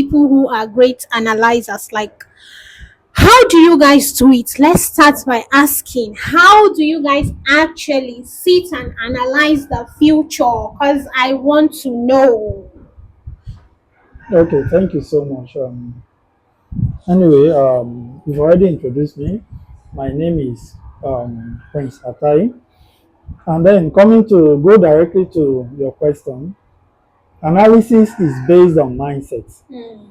people who are great analyzers. Like, how do you guys do it? Let's start by asking, how do you guys actually sit and analyze the future? Because I want to know. Okay, thank you so much. Anyway, you've already introduced me. My name is Prince Atai. And then coming to go directly to your question, analysis is based on mindset. Hmm.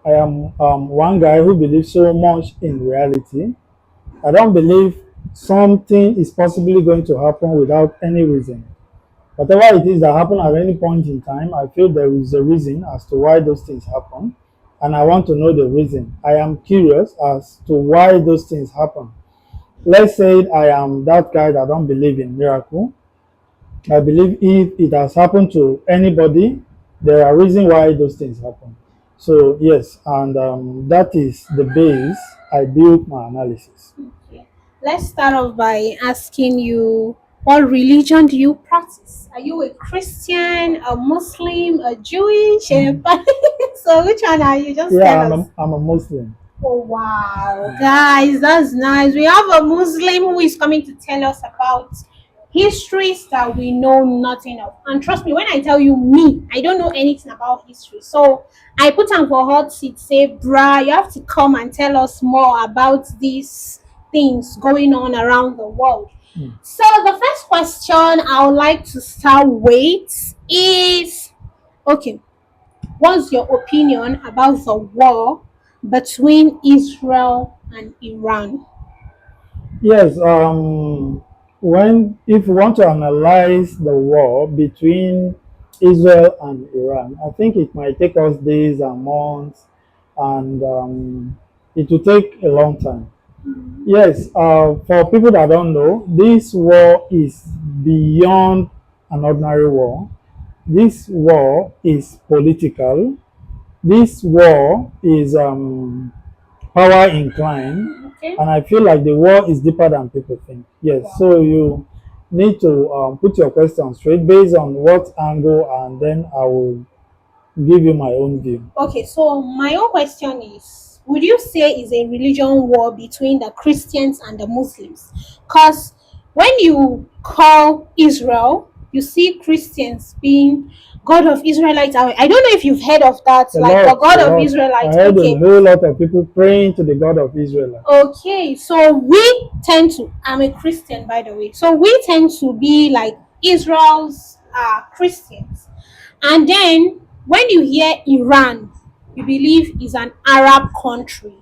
I am one guy who believes so much in reality. I don't believe something is possibly going to happen without any reason. Whatever it is that happen at any point in time, I feel there is a reason as to why those things happen, and I want to know the reason. I am curious as to why those things happen. Let's say I am that guy that don't believe in miracle. I believe if it has happened to anybody, there are reasons why those things happen. So yes, and that is the base I build my analysis. Okay. Let's start off by asking you, what religion do you practice? Are you a Christian, a Muslim, a Jewish? So which one are you? Just Yeah, tell us. I'm a Muslim. Oh wow, guys, that's nice. We have a Muslim who is coming to tell us about histories that we know nothing of. And trust me, when I tell you me, I don't know anything about history. So I put on for hot seat, say, bruh, you have to come and tell us more about these things going on around the world. Mm. So the first question I would like to start with is, okay, what's your opinion about the war between Israel and Iran? Yes, when if you want to analyze the war between Israel and Iran, I think it might take us days and months, and it will take a long time. Yes, for people that don't know, this war is beyond an ordinary war. This war is political. This war is power inclined, Okay. and I feel like the war is deeper than people think. Yes, Wow. so you need to put your question straight based on what angle, and then I will give you my own view. Okay, so my own question is, would you say is a religion war between the Christians and the Muslims? Because when you call Israel, you see Christians being God of Israelites. I don't know if you've heard of that, A like the lot, a God of lot. I Israelites. heard a Okay. whole lot of people praying to the God of Israel. Okay, so we tend to, I'm a Christian by the way, so we tend to be like Israel's Christians. And then when you hear Iran, you believe is an Arab country.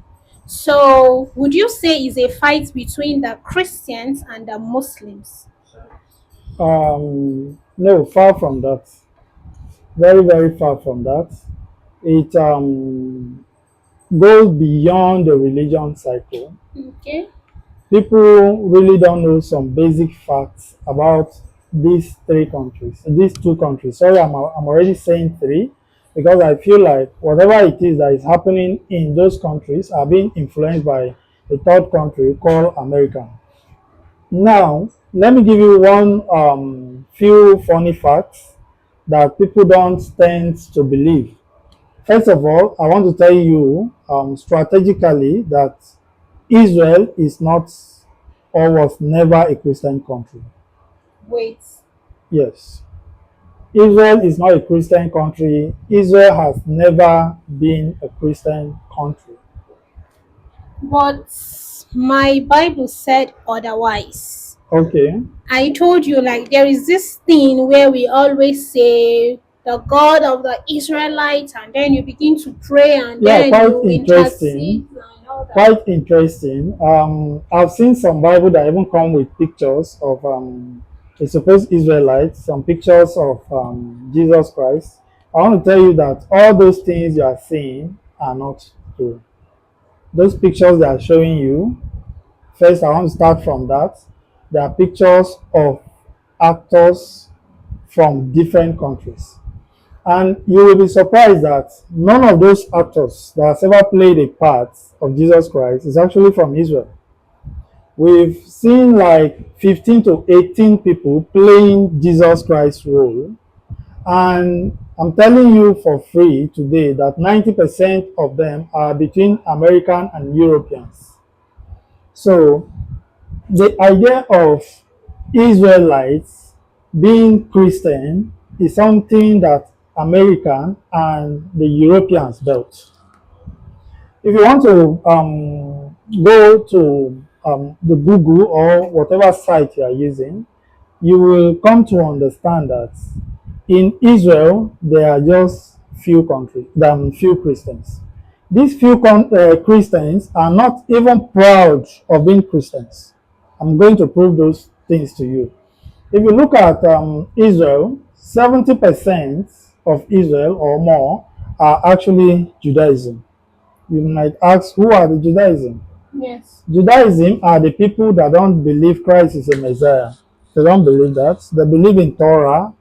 So would you say is a fight between the Christians and the Muslims? No, far from that. Very, very far from that. It goes beyond the religion cycle. Okay. People really don't know some basic facts about these three countries, these two countries. Sorry, I'm already saying three because I feel like whatever it is that is happening in those countries are being influenced by a third country called America. Now, let me give you one few funny facts that people don't tend to believe. First of all, I want to tell you strategically that Israel is not or was never a Christian country. Wait. Yes. Israel is not a Christian country. Israel has never been a Christian country. But my Bible said otherwise. Okay. I told you, like, there is this thing where we always say the God of the Israelites, and then you begin to pray, and Yeah, then quite you interesting. intercede and all that. Quite interesting. I've seen some Bible that even come with pictures of a supposed Israelites, some pictures of Jesus Christ. I want to tell you that all those things you are seeing are not true. Those pictures they are showing you, first I want to start from that. They are pictures of actors from different countries. And you will be surprised that none of those actors that has ever played a part of Jesus Christ is actually from Israel. We've seen like 15 to 18 people playing Jesus Christ's role, And I'm telling you for free today that 90% of them are between American and Europeans. So the idea of Israelites being Christian is something that American and the Europeans built. If you want to go to the Google or whatever site you are using, you will come to understand that in Israel there are just few countries, than few Christians. These few Christians are not even proud of being Christians. I'm going to prove those things to you. If you look at Israel, 70% of Israel or more are actually Judaism. You might ask, who are the Judaism? Yes. Judaism are the people that don't believe Christ is a Messiah. They don't believe that. They believe in Torah.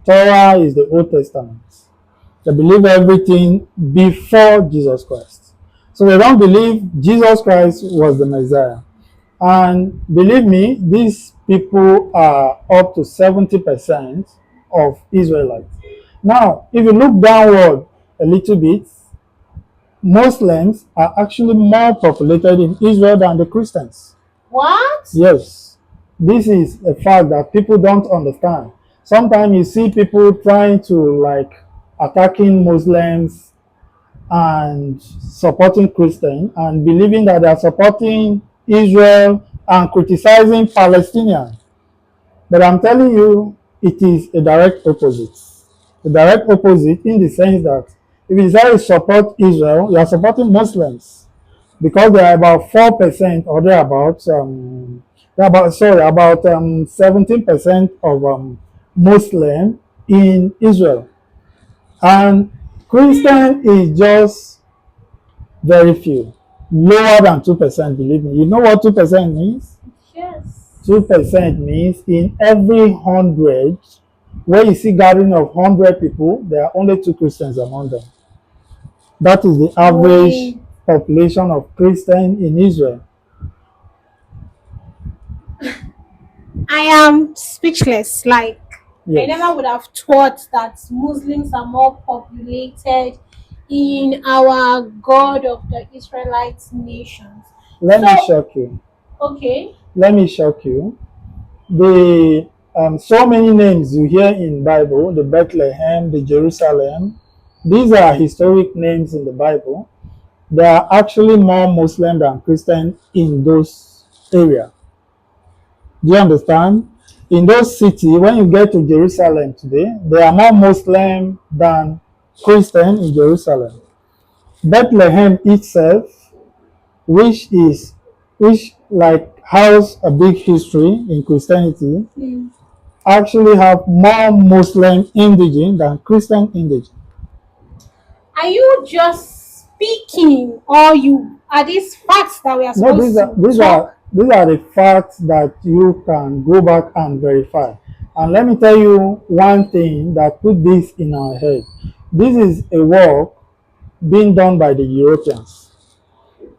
Torah is the Old Testament. They believe everything before Jesus Christ. So they don't believe Jesus Christ was the Messiah. And believe me, these people are up to 70% of Israelites. Now, if you look downward a little bit, Muslims are actually more populated in Israel than the Christians. What? Yes, this is a fact that people don't understand. Sometimes you see people trying to like attacking Muslims and supporting Christians and believing that they are supporting Israel and criticizing Palestinians. But I'm telling you, it is a direct opposite. A direct opposite in the sense that if you decide to support Israel, you are supporting Muslims because they are about 4% or they're about sorry about 17% of Muslim in Israel, and Christian is just very few, lower than 2%. Believe me, you know what 2% means. Yes. 2% means in every 100, where you see gathering of 100 people, there are only 2 Christians among them. That is the average Wait. population of Christians in Israel. I am speechless. Like, I never Yes. would have thought that Muslims are more populated in our God of the Israelites nations. Let me So, shock you. okay. Let me shock you. The so many names you hear in Bible, the Bethlehem, the Jerusalem, these are historic names in the Bible. There are actually more Muslim than Christian in those areas. Do you understand? In those cities, when you get to Jerusalem today, there are more Muslim than Christian in Jerusalem. Bethlehem itself, which like has a big history in Christianity, Mm. actually have more Muslim indigene than Christian indigene. Are you just speaking, or you are these facts that we are No, supposed to talk? these are the facts that you can go back and verify. And let me tell you one thing that put this in our head. This is a work being done by the Europeans.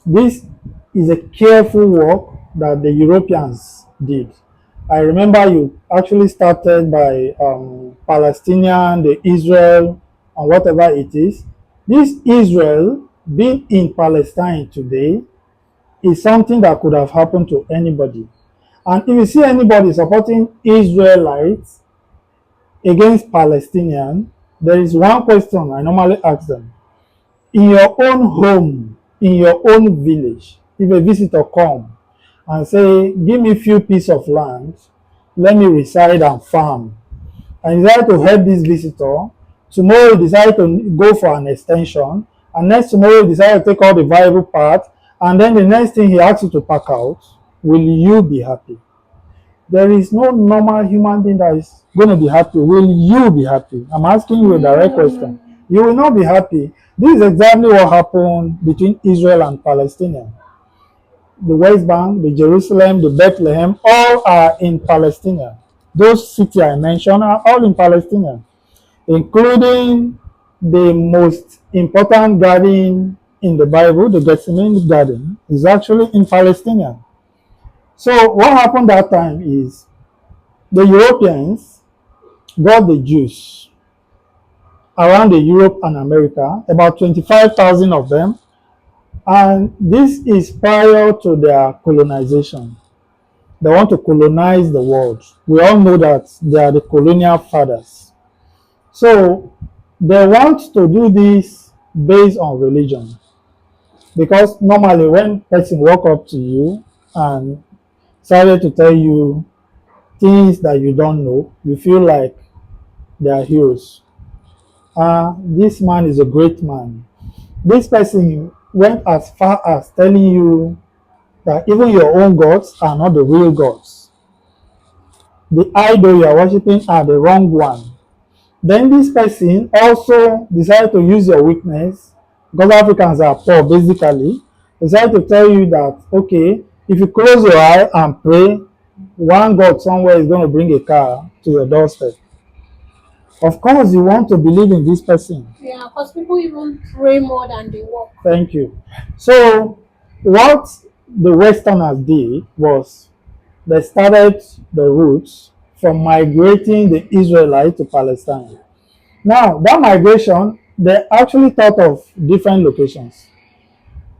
This is a careful work that the Europeans did. I remember you actually started by Palestinian, the Israel, and whatever it is. This Israel being in Palestine today is something that could have happened to anybody. And if you see anybody supporting Israelites against Palestinians, there is one question I normally ask them. In your own home, in your own village, if a visitor come and say, give me few pieces of land, let me reside and farm, and you decide to help this visitor, tomorrow you decide to go for an extension, and next tomorrow you decide to take all the valuable part, and then the next thing he asks you to pack out, will you be happy? There is no normal human being that is going to be happy. Will you be happy? I'm asking you a No, direct no, no, question. no. You will not be happy. This is exactly what happened between Israel and Palestine. The West Bank, the Jerusalem, the Bethlehem, all are in Palestine. Those cities I mentioned are all in Palestine, including the most important garden in the Bible, the Gethsemane garden, is actually in Palestine. So what happened that time is the Europeans got the Jews. around the Europe and America, about 25,000 of them. And this is prior to their colonization. They want to colonize the world. We all know that they are the colonial fathers. So they want to do this based on religion. Because normally when person walk up to you and started to tell you things that you don't know, you feel like they are heroes. This man is a great man. This person went as far as telling you that even your own gods are not the real gods. The idol you are worshiping are the wrong one. Then this person also decided to use your weakness, because Africans are poor basically, decided to tell you that, okay, if you close your eye and pray, one God somewhere is going to bring a car to your doorstep. Of course, you want to believe in this person. Yeah, because people even pray more than they walk. Thank you. So, what the Westerners did was they started the roots from migrating the Israelites to Palestine. Now, that migration, they actually thought of different locations.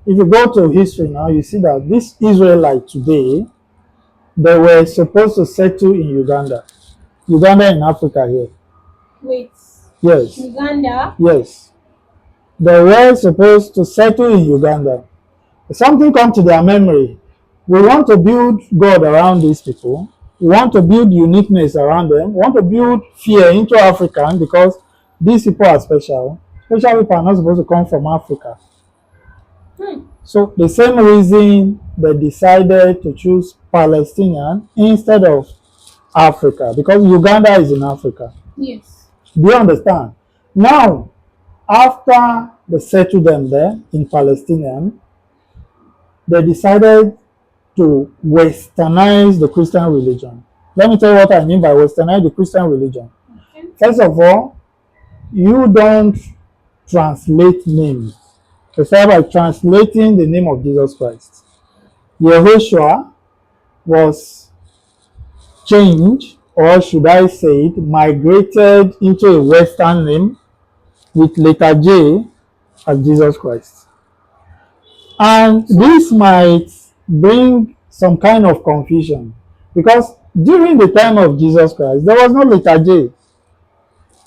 If you go to history now, you see that this Israelite today, they were supposed to settle in Uganda. Uganda in Africa here. Wait, Yes. Uganda? Yes. They were supposed to settle in Uganda. Something come to their memory. We want to build God around these people. We want to build uniqueness around them. We want to build fear into African because these people are special. Special people are not supposed to come from Africa. So the same reason they decided to choose Palestinian instead of Africa, because Uganda is in Africa. Yes. Do you understand? Now, after they settled them there in Palestinian, they decided to westernize the Christian religion. Let me tell you what I mean by westernize the Christian religion. Okay. First of all, you don't translate names. You start by translating the name of Jesus Christ. Yehoshua was changed, or should I say it, migrated into a Western name with letter J as Jesus Christ. And this might bring some kind of confusion because during the time of Jesus Christ, there was no letter J.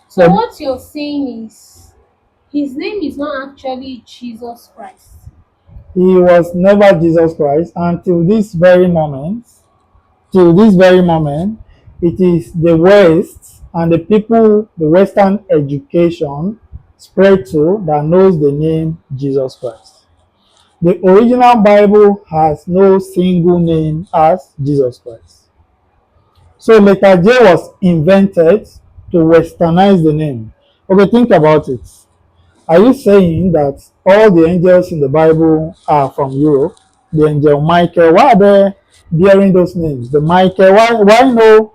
So what you're saying is his name is not actually Jesus Christ. He was never Jesus Christ until this very moment. Till this very moment, it is the West and the people, the Western education spread to that knows the name Jesus Christ. The original Bible has no single name as Jesus Christ. So letter J was invented to westernize the name. Okay, think about it. Are you saying that all the angels in the Bible are from Europe? The angel Michael, why are they bearing those names? The Michael, why no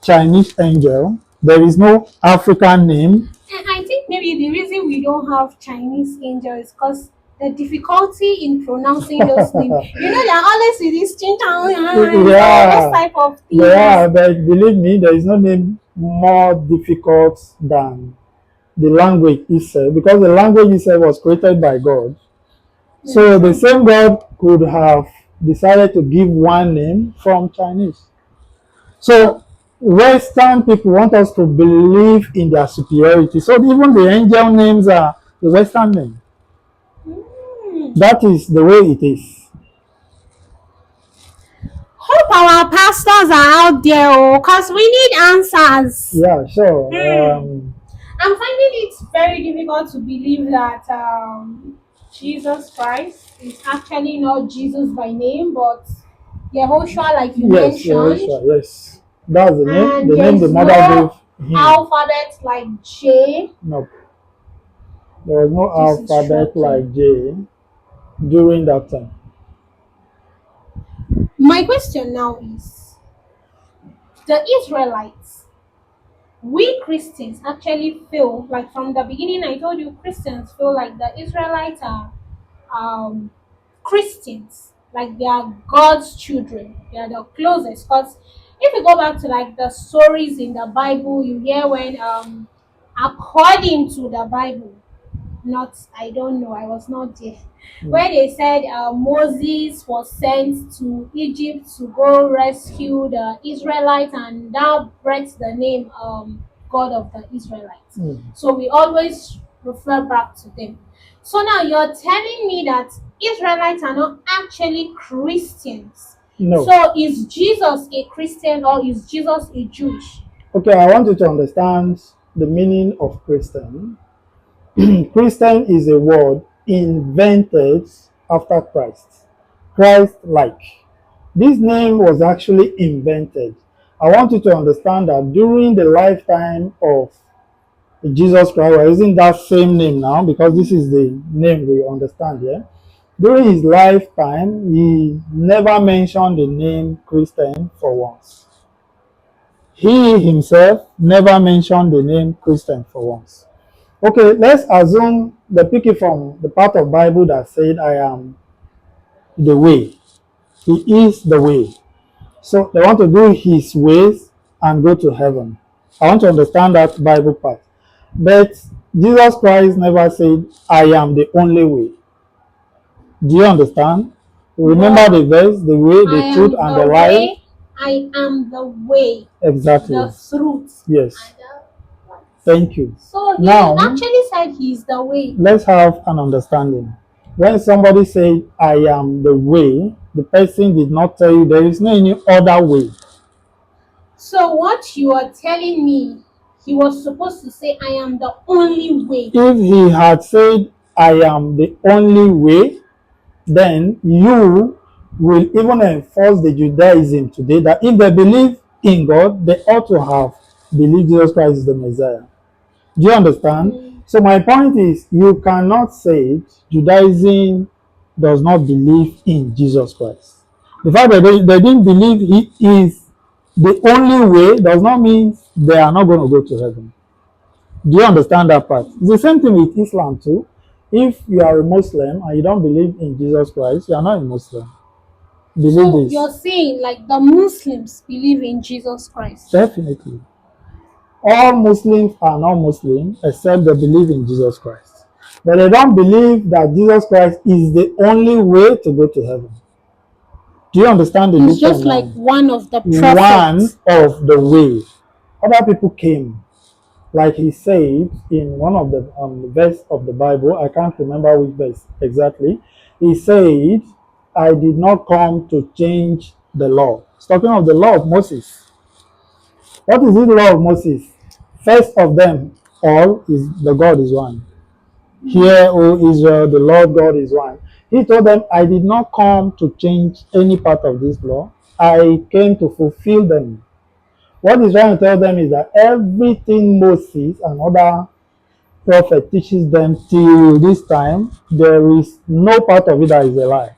Chinese angel? There is no African name. And I think maybe the reason we don't have Chinese angel is because the difficulty in pronouncing those names. You know, there are always these those type of things. Yeah, but believe me, there is no name more difficult than the language itself, because the language itself was created by God. So the same God could have decided to give one name from Chinese. So Western people want us to believe in their superiority. So even the angel names are the Western name. That is the way it is. Hope our pastors are out there, because we need answers. Yeah, sure. I'm finding it very difficult to believe that Jesus Christ is actually not Jesus by name, but Yehoshua, like you Yes, mentioned. Yehoshua, yes. That's the name. And The name the mother no gave him. alphabet like J. No, there was no This is alphabet shocking. like J during that time. My question now is, the Israelites, we Christians actually feel like, from the beginning I told you Christians feel like the Israelites are um, Christians, like they are God's children. They are the closest. Because if you go back to like the stories in the Bible, you hear when according to the Bible, not, I don't know, I was not there, where they said Moses was sent to Egypt to go rescue the Israelites, and that brought the name God of the Israelites. So we always refer back to them. So now you're telling me that Israelites are not actually Christians. No. So is Jesus a Christian or is Jesus a Jewish? Okay, I want you to understand the meaning of Christian. Christian is a word invented after Christ. Christ-like. This name was actually invented. I want you to understand that during the lifetime of Jesus Christ, we're using that same name now because this is the name we understand here. During his lifetime, he never mentioned the name Christian for once. He himself never mentioned the name Christian for once. Okay, let's assume the picking from the part of Bible that said, I am the way. He is the way. So they want to do his ways and go to heaven. I want to understand that Bible part. But Jesus Christ never said, I am the only way. Do you understand? Remember No. the verse, the way, I the truth, am and the the life? way, I am the way, Exactly. the truth. Yes. Thank you. So he Now, actually said he's the way. let's have an understanding. When somebody said, I am the way, the person did not tell you there is no any other way. So what you are telling me, he was supposed to say, I am the only way. If he had said, I am the only way, then you will even enforce the Judaism today that if they believe in God, they ought to have believed Jesus Christ is the Messiah. Do you understand? So my point is, you cannot say Judaism does not believe in Jesus Christ. The fact that they didn't believe he is the only way does not mean they are not going to go to heaven. Do you understand that part? It's the same thing with Islam too. If you are a Muslim and you don't believe in Jesus Christ, you are not a Muslim. Believe So this. you're saying like the Muslims believe in Jesus Christ? Definitely. All Muslims are not Muslim except they believe in Jesus Christ. But they don't believe that Jesus Christ is the only way to go to heaven. Do you understand the He's difference just like now? one of the One prophets. of the way. Other people came. Like he said in one of the verse of the Bible, I can't remember which verse exactly. He said, I did not come to change the law. It's talking of the law of Moses. What is the law of Moses? First of them all is the God is one. Hear, O Israel, the Lord God is one. He told them, I did not come to change any part of this law. I came to fulfill them. What he's trying to tell them is that everything Moses and other prophet teaches them till this time, there is no part of it that is a lie.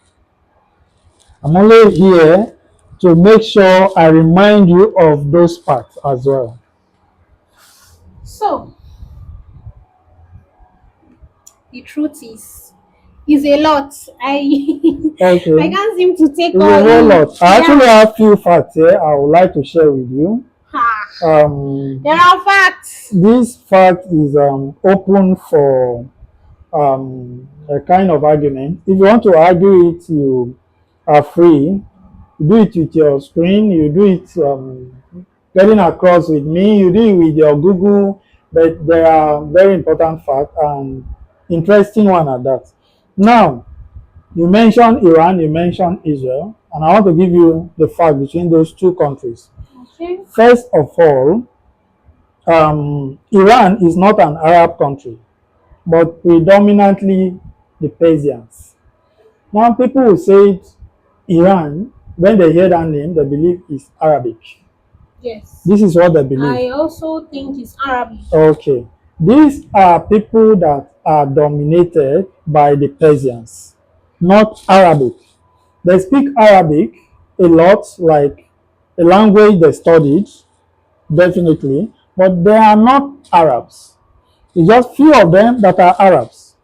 I'm only here to make sure I remind you of those parts as well. So the truth is a lot. I Okay. I can't seem to take It's all a whole in. lot. I actually Yeah. have few facts here I would like to share with you. There are facts. This fact is open for a kind of argument. If you want to argue it, you are free. You do it with your screen. You do it getting across with me. You do it with your Google. But there are very important facts and interesting one at that. Now, you mentioned Iran, you mentioned Israel, and I want to give you the fact between those two countries. Okay. First of all, Iran is not an Arab country, but predominantly the Persians. Now, people will say Iran, when they hear that name, they believe it's Arabic. Yes. This is what they believe. I also think it's Arabic. Okay. These are people that are dominated by the Persians, not Arabic. They speak Arabic a lot, like a language they studied, definitely, but they are not Arabs. It's just few of them that are Arabs.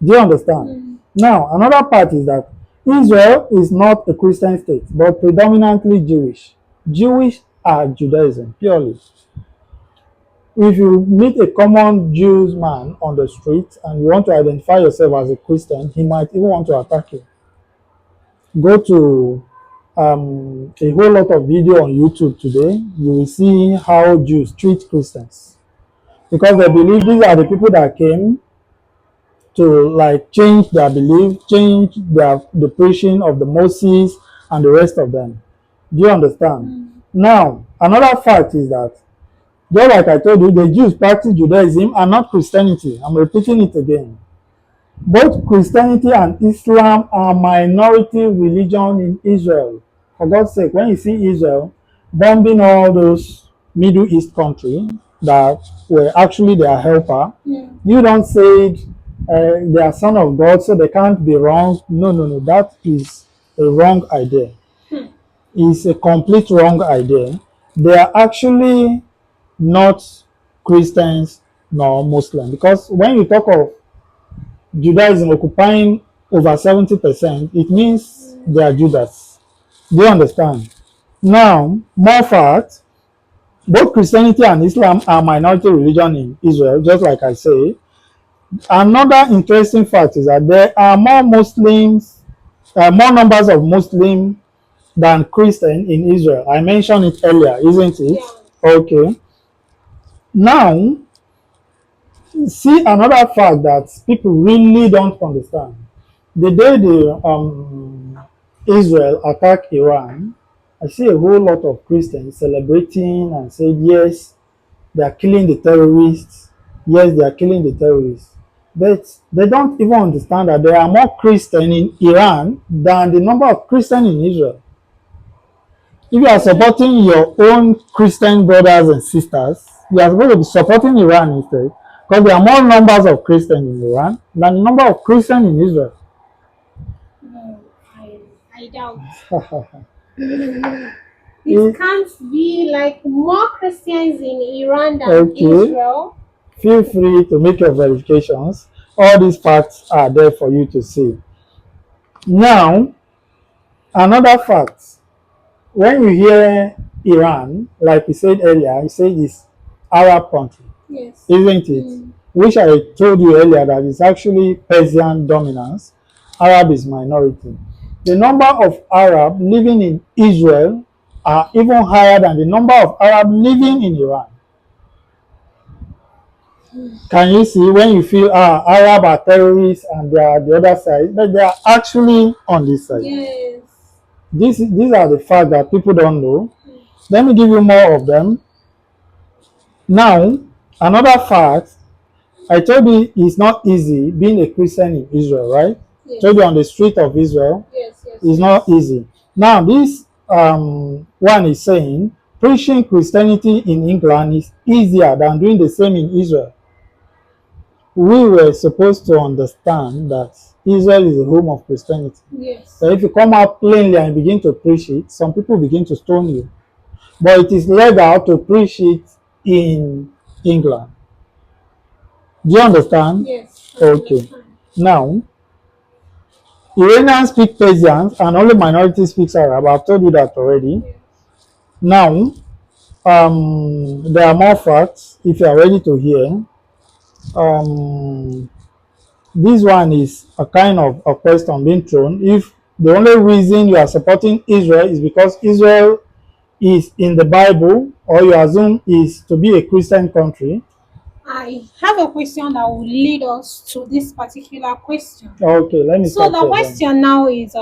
Do you understand? Now, another part is that Israel is not a Christian state, but predominantly Jewish. Jewish are Judaism, purely. if you meet a common Jews man on the street and you want to identify yourself as a Christian, he might even want to attack you. Go to a whole lot of video on YouTube today. You will see how Jews treat Christians because they believe these are the people that came to like change their belief, change the preaching of the Moses and the rest of them. Do you understand? Now, another fact is that just like I told you, the Jews practice Judaism and not Christianity. I'm repeating it again. Both Christianity and Islam are minority religion in Israel. For God's sake, when you see Israel bombing all those Middle East countries that were actually their helper, you don't say they are son of God, so they can't be wrong. No, no, no. That is a wrong idea. It's a complete wrong idea. They are actually not Christians nor Muslim because when you talk of Judaism occupying over 70%, it means they are Judas. Do you understand? Now, more fact, both Christianity and Islam are minority religion in Israel, just like I say. Another interesting fact is that there are more Muslims, more numbers of Muslims than Christians in Israel. I mentioned it earlier, isn't it? Yeah. Okay. Now, see another fact that people really don't understand. The day Israel attacked Iran, I see a whole lot of Christians celebrating and saying, yes, they are killing the terrorists. Yes, they are killing the terrorists. But they don't even understand that there are more Christians in Iran than the number of Christians in Israel. If you are supporting your own Christian brothers and sisters, you are supposed to be supporting Iran instead, because there are more numbers of Christians in Iran than the number of Christians in Israel. No, I doubt. It can't be like more Christians in Iran than Israel. Feel free to make your verifications. All these facts are there for you to see. Now, another fact. When you hear Iran, like we said earlier, you say it's Arab country, yes, isn't it? Which I told you earlier that it's actually Persian dominance. Arab is minority. The number of Arab living in Israel are even higher than the number of Arab living in Iran. Can you see when you feel Arab are terrorists and they are the other side, but they are actually on this side. Yes. These are the facts that people don't know. Let me give you more of them. Now, another fact, I told you it's not easy being a Christian in Israel, right? Yes. Told you on the street of Israel, yes, it's not easy. Now, this one is saying preaching Christianity in England is easier than doing the same in Israel. We were supposed to understand that Israel is the home of Christianity. Yes. So if you come out plainly and begin to preach it, some people begin to stone you. But it is legal to preach it in England. Do you understand? Yes. Okay. Now, Iranians speak Persian and only minority speaks Arab. I've told you that already. Yes. Now, there are more facts if you are ready to hear. This one is a kind of a question being thrown. If the only reason you are supporting Israel is because Israel is in the Bible, or you assume is to be a Christian country. I have a question that will lead us to this particular question. Okay, let me So start the question now is